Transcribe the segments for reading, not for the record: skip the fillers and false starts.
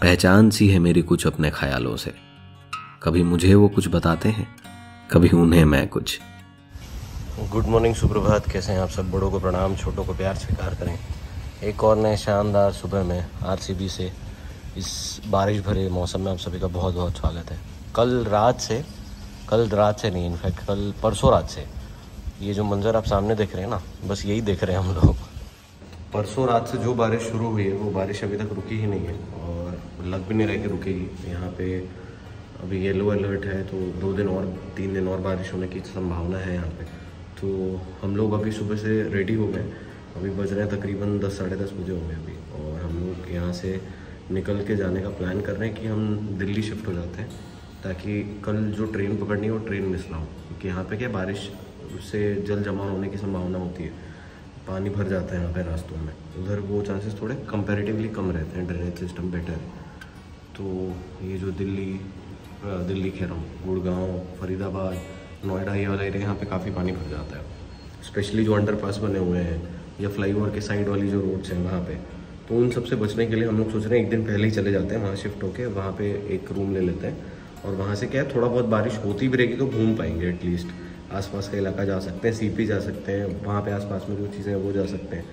पहचान सी है मेरी कुछ अपने ख्यालों से। कभी मुझे वो कुछ बताते हैं, कभी उन्हें मैं कुछ। गुड मॉर्निंग, सुप्रभात। कैसे हैं आप सब? बड़ों को प्रणाम, छोटों को प्यार स्वीकार करें। एक और नए शानदार सुबह में आरसीबी से इस बारिश भरे मौसम में आप सभी का बहुत बहुत स्वागत है। कल रात से नहीं, इनफैक्ट कल परसों रात से ये जो मंज़र आप सामने देख रहे हैं ना, बस यही देख रहे हैं हम लोग। परसों रात से जो बारिश शुरू हुई है वो बारिश अभी तक रुकी ही नहीं है और लग भी नहीं रही कि रुकेगी। यहाँ पे अभी येलो अलर्ट है, तो 2 दिन और 3 दिन और बारिश होने की संभावना है यहाँ पे। तो हम लोग अभी सुबह से रेडी हो गए। अभी बज रहे हैं तकरीबन 10 साढ़े 10 बजे होंगे अभी, और हम लोग यहाँ से निकल के जाने का प्लान कर रहे हैं कि हम दिल्ली शिफ्ट हो जाते हैं, ताकि कल जो ट्रेन पकड़नी है वो ट्रेन मिस ना हो। क्योंकि यहाँ पे क्या बारिश से जल जमा होने की संभावना होती है, पानी भर जाता है यहाँ पे रास्तों में। उधर वो चांसेस थोड़े कंपैरेटिवली कम रहते हैं, ड्रेनेज सिस्टम बेटर है। तो ये जो दिल्ली कह रहा हूँ, गुड़गांव, फरीदाबाद, नोएडा, ये वाला एरिया, यहाँ पे काफ़ी पानी भर जाता है। स्पेशली जो अंडरपास बने हुए हैं या फ्लाईओवर के साइड वाली जो रोड्स हैं वहाँ पे, तो उन सबसे बचने के लिए हम लोग सोच रहे हैं एक दिन पहले ही चले जाते हैं वहाँ शिफ्ट होके। वहाँ पे एक रूम ले लेते हैं, और वहाँ से क्या है, थोड़ा बहुत बारिश होती भी रहेगी तो घूम पाएंगे। एटलीस्ट आसपास का इलाका जा सकते हैं, सीपी जा सकते हैं, वहाँ पे आसपास में जो चीज़ें हैं वो जा सकते हैं।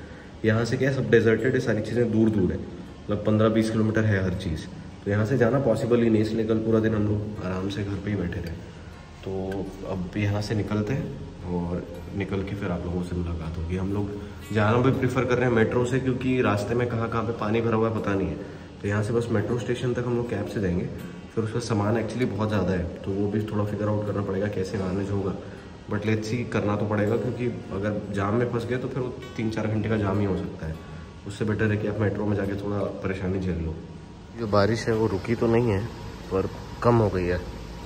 यहाँ से क्या है, सब डेजर्टेड है, सारी चीज़ें दूर दूर है, मतलब 15-20 किलोमीटर है हर चीज़। तो यहाँ से जाना पॉसिबल ही नहीं, इसलिए कल पूरा दिन हम लोग आराम से घर पे ही बैठे रहे। तो अब यहाँ से निकलते हैं और निकल के फिर आप लोगों से मुलाकात होगी। हम लोग जाना भी प्रेफर कर रहे हैं मेट्रो से, क्योंकि रास्ते में कहाँ पे पानी भरा हुआ है पता नहीं है। तो यहाँ से बस मेट्रो स्टेशन तक हम लोग कैब से जाएंगे। फिर उसका सामान एक्चुअली बहुत ज़्यादा है, तो वो भी थोड़ा फिगर आउट करना पड़ेगा कैसे मैनेज होगा। बट लेट्स सी, करना तो पड़ेगा, क्योंकि अगर जाम में फंस गए तो फिर वो 3-4 घंटे का जाम ही हो सकता है। उससे बेटर है कि आप मेट्रो में जाके थोड़ा परेशानी झेल लो। जो बारिश है वो रुकी तो नहीं है, पर कम हो गई है,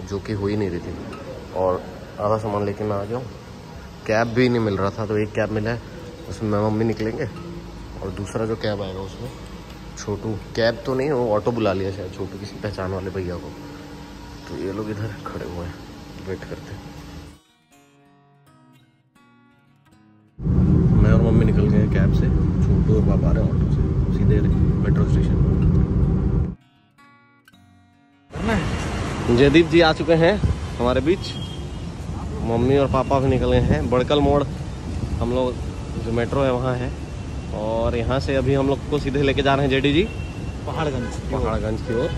जो कि हो ही नहीं रही थी। और आधा सामान लेके मैं आ गया हूँ। कैब भी नहीं मिल रहा था, तो एक कैब मिला है, उसमें मैं मम्मी निकलेंगे, और दूसरा जो कैब आएगा उसमें छोटू। कैब तो नहीं, वो ऑटो बुला लिया शायद छोटू, किसी पहचान वाले भैया को। तो ये लोग इधर खड़े हुए हैं, वेट करते हैं। मैं और मम्मी निकल गए कैब से, छोटू और पापा आ रहे हैं ऑटो से सीधे मेट्रो स्टेशन। जयदीप जी आ चुके हैं हमारे बीच, मम्मी और पापा भी निकल गए हैं। बड़कल मोड़ हम लोग जो मेट्रो है वहाँ है, और यहाँ से अभी हम लोग को सीधे लेके जा रहे हैं जेडी जी पहाड़गंज की ओर।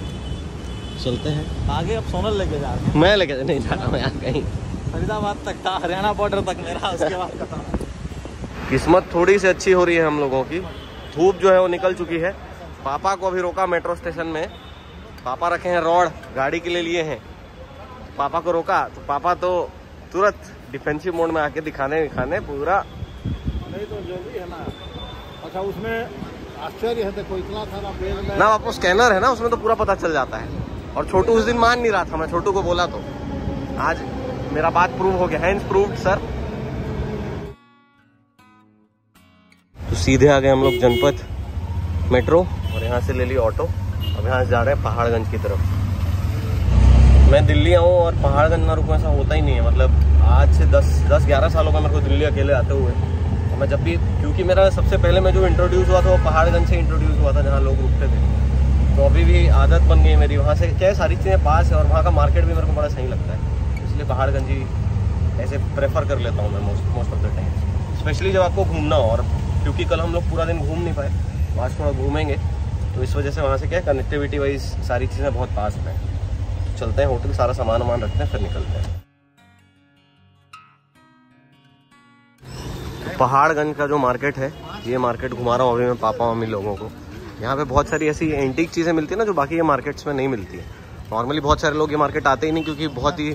चलते हैं आगे। अब सोनल लेके जा रहे हैं। मैं लेके नहीं जा रहा हूँ यार, कहीं फरीदाबाद तक था, हरियाणा बॉर्डर तक मेरा, उसके बाद खत्म। किस्मत थोड़ी सी अच्छी हो रही है हम लोगों की। धूप जो है वो निकल चुकी है। पापा को अभी रोका मेट्रो स्टेशन में। पापा रखे हैं रॉड, गाड़ी के लिए लिए हैं। पापा को रोका तो पापा तो तुरंत डिफेंसिव मोड में आके दिखाने पूरा। नहीं तो जो भी है ना, अच्छा उसमें आश्चर्य है, देखो इतना सारा पेड़ ना, आपको स्कैनर है ना, उसमें तो पूरा पता चल जाता है। और छोटू उस दिन मान नहीं रहा था, मैं छोटू को बोला तो आज मेरा बात प्रूव हो गया। Hands proved sir. तो सीधे आ गए हम लोग जनपथ मेट्रो, और यहाँ से ले ली ऑटो। अब यहाँ से जा रहे हैं पहाड़गंज की तरफ। मैं दिल्ली आऊँ और पहाड़गंज ना रुकूँ ऐसा होता ही नहीं है। मतलब आज से 10-11 सालों का मेरे को दिल्ली अकेले आते हुए। तो मैं जब भी, क्योंकि मेरा सबसे पहले मैं जो इंट्रोड्यूस हुआ था वो पहाड़गंज से इंट्रोड्यूस हुआ था, जहाँ लोग रुकते थे। तो अभी भी आदत बन गई मेरी। वहाँ से क्या है, सारी चीज़ें पास है, और वहाँ का मार्केट भी मेरे को बड़ा सही लगता है, इसलिए पहाड़गंज ही ऐसे प्रेफर कर लेता हूँ मैं most of the time, specially जब आपको घूमना हो। और क्योंकि कल हम लोग पूरा दिन घूम नहीं पाए, तो आज थोड़ा घूमेंगे, तो इस वजह से वहाँ से क्या कनेक्टिविटी वाइज सारी चीज़ें बहुत पास हैं। तो चलते हैं होटल, सारा सामान वामान रखते हैं, फिर निकलते हैं। पहाड़गंज का जो मार्केट है, ये मार्केट घुमा रहा हूँ अभी मैं पापा मम्मी लोगों को। यहाँ पे बहुत सारी ऐसी एंटीक चीज़ें मिलती है ना, जो बाकी ये मार्केट्स में नहीं मिलती है। नॉर्मली बहुत सारे लोग ये मार्केट आते ही नहीं, क्योंकि बहुत ही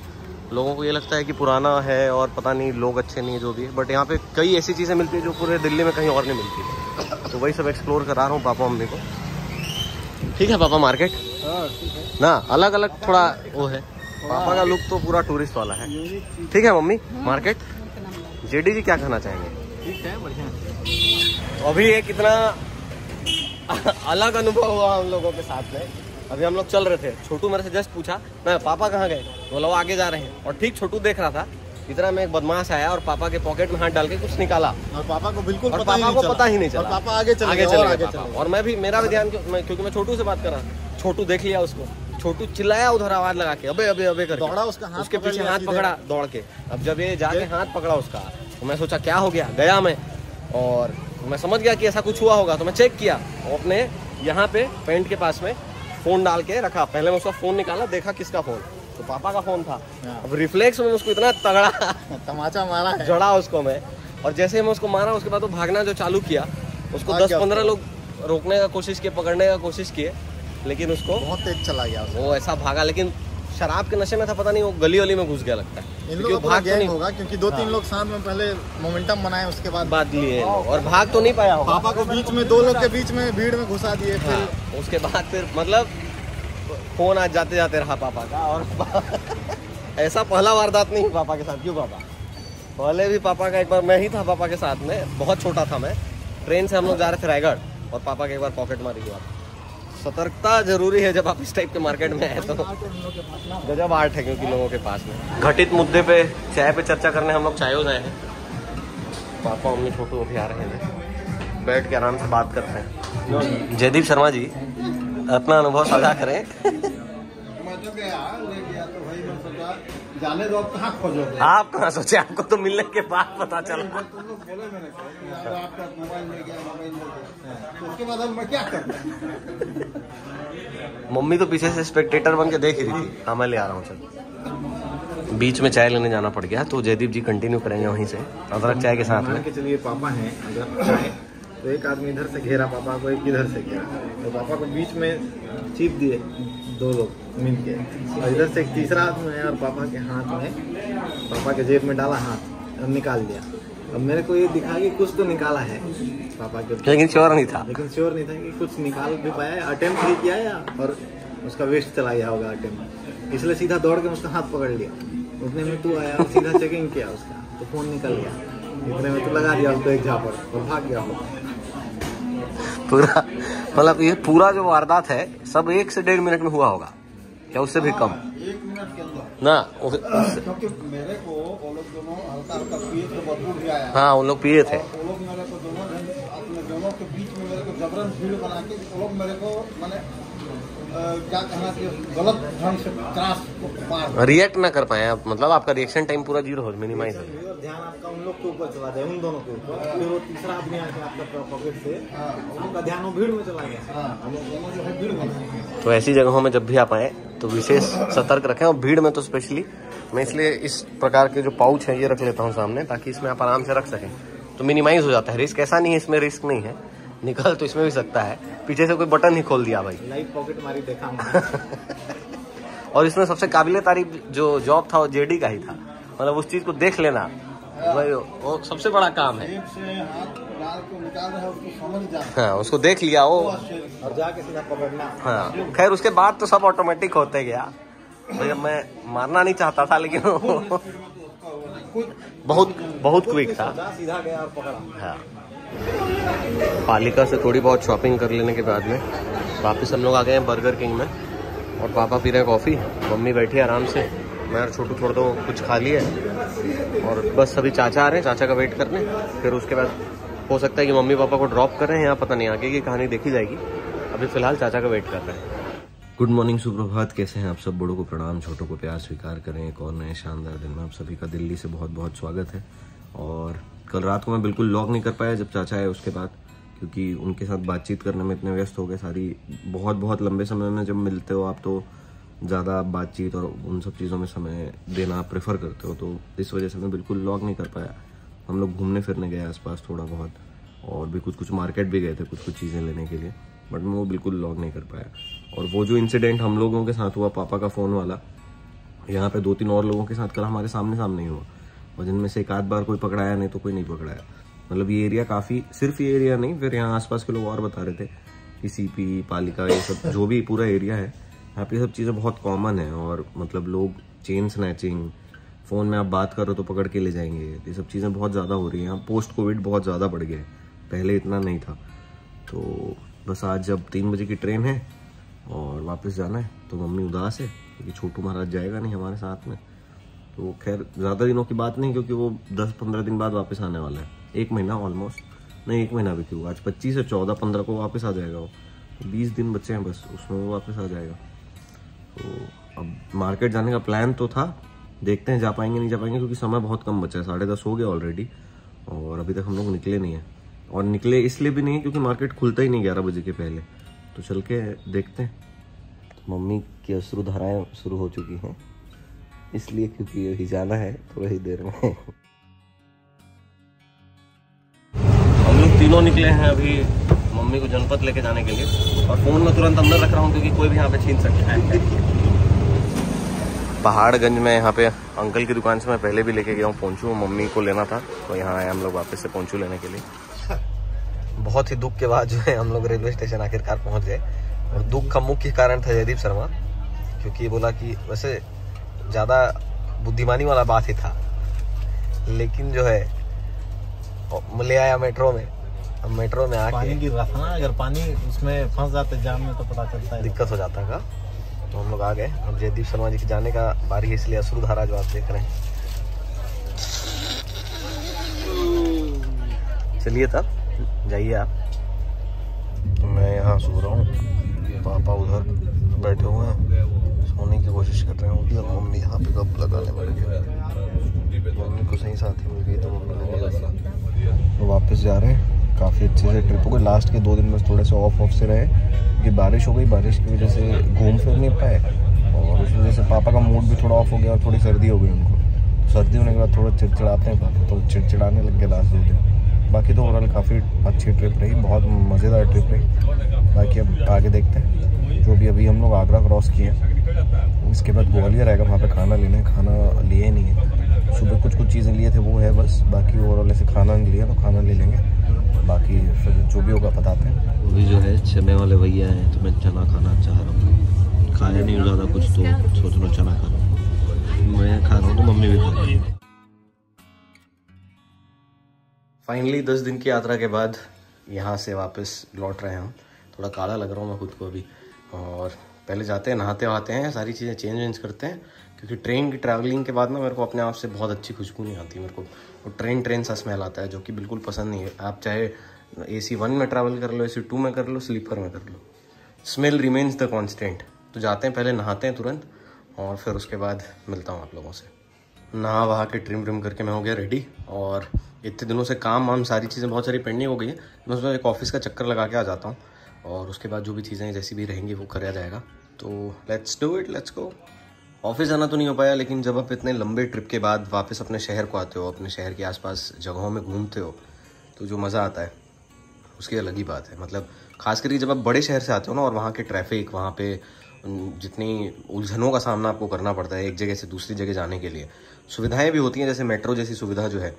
लोगों को ये लगता है कि पुराना है और पता नहीं लोग अच्छे नहीं है जो भी है। बट यहाँ पे कई ऐसी चीज़ें मिलती है जो पूरे दिल्ली में कहीं और नहीं मिलती। तो वही सब एक्सप्लोर करा रहा हूँ पापा मम्मी को। ठीक है पापा, मार्केट ना अलग अलग थोड़ा वो है। पापा का लुक तो पूरा टूरिस्ट वाला है। ठीक है मम्मी, मार्केट। जेडी जी क्या कहना चाहेंगे? ठीक है, बढ़िया। तो अभी एक इतना अलग अनुभव हुआ हम लोगों के साथ में। अभी हम लोग चल रहे थे, छोटू मेरे से जस्ट पूछा मैं पापा कहाँ गए, बोला वो आगे जा रहे हैं। और ठीक छोटू देख रहा था, इतना में एक बदमाश आया और पापा के पॉकेट में हाथ डाल के कुछ निकाला, और पापा को बिल्कुल पता ही नहीं चला। और पापा आगे चले गए। और मैं भी, मेरा भी ध्यान, क्योंकि मैं छोटू से बात कर रहा, छोटू देख लिया उसको, छोटू चिल्लाया उधर आवाज लगा के अबे अबे अबे करके, दौड़ा उसका हाथ, उसके पीछे हाथ पकड़ा दौड़ के। अब जब ये जाके हाथ पकड़ा उसका तो मैं सोचा क्या हो गया, गया मैं और मैं समझ गया कि ऐसा कुछ हुआ होगा, तो मैं चेक किया और अपने यहाँ पे पैंट के पास में फोन डाल के रखा। पहले मैं उसका फोन निकाला, देखा किसका फोन, तो पापा का फोन था। अब रिफ्लेक्स में उसको इतना तगड़ा तमाचा मारा है, जड़ा उसको मैं, और जैसे मैं उसको मारा उसके बाद वो भागना जो चालू किया, उसको 10-15 लोग रोकने का कोशिश किए, पकड़ने का कोशिश किए, लेकिन उसको बहुत तेज चला गया वो ऐसा भागा। लेकिन शराब के नशे में था, पता नहीं वो गली वली में घुस गया लगता है। इन लोगों का गैंग होगा क्योंकि 2-3 लोग साथ में पहले मोमेंटम बनाए, उसके बाद लिए और भाग तो नहीं पाया होगा। पापा को बीच में 2 लोग के बीच में भीड़ में घुसा दिए। फिर उसके बाद फिर मतलब फोन आज जाते जाते रहा पापा का। और ऐसा पहला वारदात नहीं पापा के साथ। क्यों पापा, पहले भी पापा का एक बार मैं ही था पापा के साथ में, बहुत छोटा था मैं, ट्रेन से हम लोग जा रहे थे रायगढ़ और पापा के एक बार पॉकेट मारी हुआ। सतर्कता जरूरी है जब आप इस टाइप के मार्केट में आए तो। गजब आर्ट है क्योंकि लोगों के पास में। घटित मुद्दे पे चाय पे चर्चा करने हम लोग चायोज आए हैं। पापा मम्मी छोटू अभी आ रहे हैं, बैठ के आराम से बात करते हैं। जयदीप शर्मा जी अपना अनुभव साझा करें। मैं तो गया ले गया तो भाई मैं सोचा जाने दो, कहाँ खोजोगे आप कहाँ सोचे, आपको तो मिलने के बाद पता चला। तुम लोग बोले मेरे को आपका मोबाइल मिल गया, मोबाइल मिल गया, तो उसके बाद अब मैं क्या करूँ। मम्मी तो पीछे से स्पेक्टेटर बन के देख ही रही थी। हाँ मैं ले आ रहा हूँ, चल। बीच में चाय लेने जाना पड़ गया तो जयदीप जी कंटिन्यू करेंगे वहीं से अदरक चाय के साथ में। चलिए पापा हैं अगर चाय तो एक आदमी इधर से घेरा पापा को, एक इधर से घेरा, तो पापा को बीच में चीप दिए 2 लोग मिल के, और इधर से एक तीसरा आदमी है और पापा के हाथ में, पापा के जेब में डाला हाथ और निकाल दिया। अब मेरे को ये दिखा कि कुछ तो निकाला है पापा के, लेकिन श्योर नहीं था। लेकिन श्योर नहीं था कि कुछ निकाल भी पाया, अटेम्प्ट भी किया या और उसका वेस्ट चला गया होगा अटेम्प्ट, इसलिए सीधा दौड़ के उसका हाथ पकड़ लिया। उतने में तू आया और सीधा चेकिंग किया उसका, तो फोन निकल गया, इतने में तो लगा दिया उसको एक झापड़ और भाग गया वो। पूरा मतलब ये पूरा जो वारदात है सब 1 से 1.5 मिनट में हुआ होगा, या उससे भी कम। 1 मिनट के अंदर ना क्योंकि मेरे को वो लोग दोनों हल्का हल्का पिए थे, बदबू भी आया। हाँ उन लोग पिए थे। वो लोग मेरे को दोनों अपने दोनों के बीच में मेरे को जबरन भीड़ बना के वो लोग मेरे को मैंने क्या कहना कि गलत ढंग से क्रॉस मार रिएक्ट ना कर पाए आप, मतलब आपका रिएक्शन टाइम पूरा 0 हो, मिनिमाइज हो। ध्यान आपका उन लोग के ऊपर चला जाए, उन दोनों के ऊपर, फिर वो तीसरा आदमी आके आपका पॉकेट से उनका ध्यान वो भीड़ में चला गया। हम लोग दोनों जो है भीड़ में। तो ऐसी जगहों में जब भी आप आए तो विशेष सतर्क रखें, और भीड़ में तो स्पेशली मैं इसलिए इस प्रकार के जो पाउच है ये रख लेता हूँ सामने, ताकि इसमें आप आराम से रख सकें, तो मिनिमाइज हो जाता है रिस्क। ऐसा नहीं है इसमें रिस्क नहीं है, निकल तो इसमें भी सकता है। पीछे से कोई बटन ही खोल दिया भाई, लाइव पॉकेट मारी देखा। और इसमें सबसे काबिले तारीफ जो जॉब था वो जेडी का ही था, मतलब उस चीज को देख लेना भाई वो सबसे बड़ा काम है। से हाथ डाल के निकाल रहा है उसको समझ जा। हाँ उसको देख लिया वो, और जाके सीधा पकड़ना। हाँ खैर उसके बाद तो सब ऑटोमेटिक होते गया भाई। अब मैं मारना नहीं चाहता था लेकिन बहुत बहुत क्विक था, सीधा गया और पकड़ा। हाँ। पालिका से थोड़ी बहुत शॉपिंग कर लेने के बाद में वापस हम लोग आ गए हैं बर्गर किंग में, और पापा पी रहे हैं कॉफ़ी, मम्मी बैठी है आराम से, मैं और छोटू छोड़ दो कुछ खा लिया, और बस अभी चाचा आ रहे हैं, चाचा का वेट करने। फिर उसके बाद हो सकता है कि मम्मी पापा को ड्रॉप कर रहे हैं, यहाँ पता नहीं, आगे की कहानी देखी जाएगी। अभी फिलहाल चाचा का वेट कर रहे हैं। गुड मॉर्निंग, सुप्रभात, कैसे हैं आप सब। बड़ों को प्रणाम, छोटों को प्यार स्वीकार करें। एक और नए शानदार दिन में आप सभी का दिल्ली से बहुत बहुत स्वागत है। और कल रात को मैं बिल्कुल लॉग नहीं कर पाया जब चाचा आए उसके बाद, क्योंकि उनके साथ बातचीत करने में इतने व्यस्त हो गए सारी, बहुत लंबे समय में जब मिलते हो आप तो ज़्यादा बातचीत और उन सब चीज़ों में समय देना आप प्रेफर करते हो, तो इस वजह से मैं बिल्कुल लॉग नहीं कर पाया। हम लोग घूमने फिरने गए आसपास थोड़ा बहुत, और भी कुछ मार्केट भी गए थे कुछ चीज़ें लेने के लिए, बट मैं वो बिल्कुल लॉग नहीं कर पाया। और वो जो इंसिडेंट हम लोगों के साथ हुआ पापा का फ़ोन वाला, यहाँ पे 2-3 और लोगों के साथ कल हमारे सामने ही हुआ, और जिनमें से एक आध बार कोई पकड़ाया नहीं तो कोई नहीं पकड़ाया। मतलब ये एरिया काफ़ी, सिर्फ ये एरिया नहीं, फिर यहाँ आसपास के लोग और बता रहे थे कि सीपी, पालिका, ये सब जो भी पूरा एरिया है यहाँ पे सब चीज़ें बहुत कॉमन है। और मतलब लोग चेन स्नैचिंग, फ़ोन में आप बात कर रहे हो तो पकड़ के ले जाएंगे, ये सब चीज़ें बहुत ज़्यादा हो रही हैं यहाँ। पोस्ट कोविड बहुत ज़्यादा बढ़ गया है, पहले इतना नहीं था। तो बस आज जब 3 बजे की ट्रेन है और वापस जाना है, तो मम्मी उदास है क्योंकि छोटू महाराज जाएगा नहीं हमारे साथ में। तो खैर ज़्यादा दिनों की बात नहीं, क्योंकि वो 10-15 दिन बाद वापस आने वाला है, 1 महीना ऑलमोस्ट, नहीं 1 महीना भी क्यों, आज 25 है, 14-15 को वापस आ जाएगा वो। 20 दिन बचे हैं बस, उसमें वो वापस आ जाएगा। तो अब मार्केट जाने का प्लान तो था, देखते हैं जा पाएंगे नहीं जा पाएंगे, क्योंकि समय बहुत कम बचा है। 10:30 हो गया ऑलरेडी और अभी तक हम लोग निकले नहीं है। और निकले इसलिए भी नहीं है क्योंकि मार्केट खुलता ही नहीं 11 बजे के पहले। तो चल के देखते हैं। तो मम्मी की अश्रुधाराएं शुरू हो चुकी हैं, इसलिए क्योंकि अभी जाना है थोड़ा ही देर में। हम लोग तीनों निकले हैं अभी मम्मी को जनपद लेके जाने के लिए, और फोन में तुरंत अंदर रख रहा हूँ क्योंकि कोई भी यहाँ पे छीन सकता है। पहाड़गंज में यहाँ पे अंकल की दुकान से मैं पहले भी लेके गया हूँ पोंचू, मम्मी को लेना था तो यहाँ आए हम लोग वापस से पोंचू लेने के लिए। बहुत ही दुख के बाद जो है हम लोग रेलवे स्टेशन आखिरकार पहुँच गए। और दुख का मुख्य कारण था जयदीप शर्मा, क्योंकि बोला कि वैसे ज़्यादा बुद्धिमानी वाला बात ही था, लेकिन जो है ले आया मेट्रो में। अब मेट्रो में आके पानी गिर रहा था ना, अगर पानी उसमें फंस जाते जाम में तो पता चलता है, दिक्कत हो जाता था। तो हम लोग आ गए। अब जयदीप शर्मा जी के जाने का बारी है, इसलिए अश्रुधारा जो आप देख रहे हैं। चलिए तब जाइए आप। मैं यहाँ सो रहा हूँ, पापा उधर बैठे हुए हैं, सोने की कोशिश कर रहे होंगे, और मम्मी यहाँ पे गप लगाने वाली है। मम्मी को सही साथी मिल गई तो मम्मी लेने लगी। तो वापस जा रहे हैं। काफ़ी अच्छे से ट्रिप हो गई। लास्ट के 2 दिन में थोड़े से ऑफ से रहे क्योंकि बारिश हो गई। बारिश की वजह से घूम फिर नहीं पाए, और उस वजह से पापा का मूड भी थोड़ा ऑफ हो गया और थोड़ी सर्दी हो गई उनको। सर्दी होने के बाद थोड़ा चिड़चिड़ाते हैं पापा, तो चिड़चिड़ाने लग गए लास्ट 2 दिन। बाकी तो ओवरऑल काफ़ी अच्छी ट्रिप रही, बहुत मज़ेदार ट्रिप रही। बाकी अब आगे देखते हैं। जो भी अभी हम लोग आगरा क्रॉस किए हैं, इसके बाद ग्वालियर आएगा, वहाँ पे खाना लेना है। खाना लिए नहीं है, सुबह कुछ चीज़ें लिए थे वो है बस, बाकी ओवरऑल ऐसे खाना नहीं लिया तो खाना ले लेंगे। बाकी फिर जो भी होगा बताते हैं। अभी जो है चने वाले भैया हैं, तो मैं चना खाना चाह रहा हूँ। खाया नहीं ज़्यादा कुछ, तो सोच रहा हूँ चना खा रहा हूँ। मैं खा रहा हूँ तो मम्मी भी खा रही है। फाइनली 10 दिन की यात्रा के बाद यहाँ से वापस लौट रहे हैं हम। थोड़ा काला लग रहा हूँ मैं खुद को अभी। और पहले जाते हैं, नहाते वहाते हैं, सारी चीज़ें चेंज करते हैं, क्योंकि ट्रेन की ट्रैवलिंग के बाद ना मेरे को अपने आप से बहुत अच्छी खुशबू नहीं आती। मेरे को वो ट्रेन सा स्मेल आता है, जो कि बिल्कुल पसंद नहीं है। आप चाहे AC 1 में ट्रैवल कर लो, AC 2 में कर लो, स्लीपर में कर लो, स्मेल रिमेन्स द कॉन्स्टेंट। तो जाते हैं, पहले नहाते हैं तुरंत, और फिर उसके बाद मिलता हूँ आप लोगों से। नहा वहा के ट्रिम करके मैं हो गया रेडी। और इतने दिनों से काम वाम सारी चीज़ें बहुत सारी पेंडिंग हो गई है। मैं उसमें एक ऑफिस का चक्कर लगा के आ जाता हूँ, और उसके बाद जो भी चीज़ें जैसी भी रहेंगी वो कराया जाएगा। तो let's do it, let's go. Office जाना तो नहीं हो पाया, लेकिन जब आप इतने लंबे ट्रिप के बाद वापस अपने शहर को आते हो, अपने शहर के आसपास जगहों में घूमते हो, तो जो मज़ा आता है उसकी अलग ही बात है। मतलब खास करके जब आप बड़े शहर से आते हो ना, और वहाँ के ट्रैफिक, वहाँ पे जितनी उलझनों का सामना आपको करना पड़ता है एक जगह से दूसरी जगह जाने के लिए। सुविधाएं भी होती हैं, जैसे मेट्रो जैसी सुविधा जो है,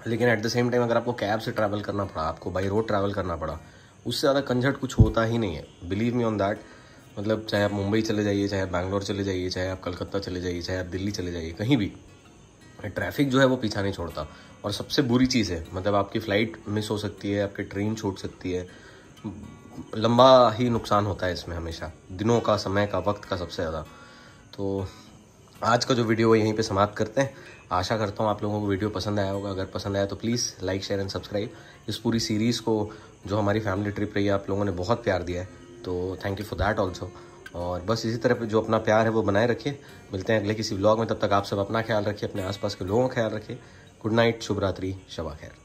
लेकिन एट द सेम टाइम अगर आपको कैब से ट्रैवल करना पड़ा, आपको बाई रोड ट्रैवल करना पड़ा, उससे ज़्यादा कंझट कुछ होता ही नहीं है। Believe me on that. मतलब चाहे आप मुंबई चले जाइए, चाहे आप बैंगलोर चले जाइए, चाहे आप कलकत्ता चले जाइए, चाहे आप दिल्ली चले जाइए, कहीं भी ट्रैफिक जो है वो पीछा नहीं छोड़ता। और सबसे बुरी चीज़ है, मतलब आपकी फ़्लाइट मिस हो सकती है, आपकी ट्रेन छूट सकती है, लंबा ही नुकसान होता है इसमें हमेशा, दिनों का, समय का, वक्त का सबसे ज़्यादा। तो आज का जो वीडियो है यहीं पे समाप्त करते हैं। आशा करता हूँ आप लोगों को वीडियो पसंद आया होगा। अगर पसंद आया तो please like, share and subscribe. इस पूरी सीरीज़ को, जो हमारी फैमिली ट्रिप रही है, आप लोगों ने बहुत प्यार दिया है, तो thank you for that also. और बस इसी तरह जो अपना प्यार है वो बनाए रखिए। मिलते हैं अगले किसी व्लॉग में, तब तक आप सब अपना ख्याल रखिए, अपने आसपास के लोगों का ख्याल रखिए। गुड नाइट, शुभ रात्रि, शबा खैर।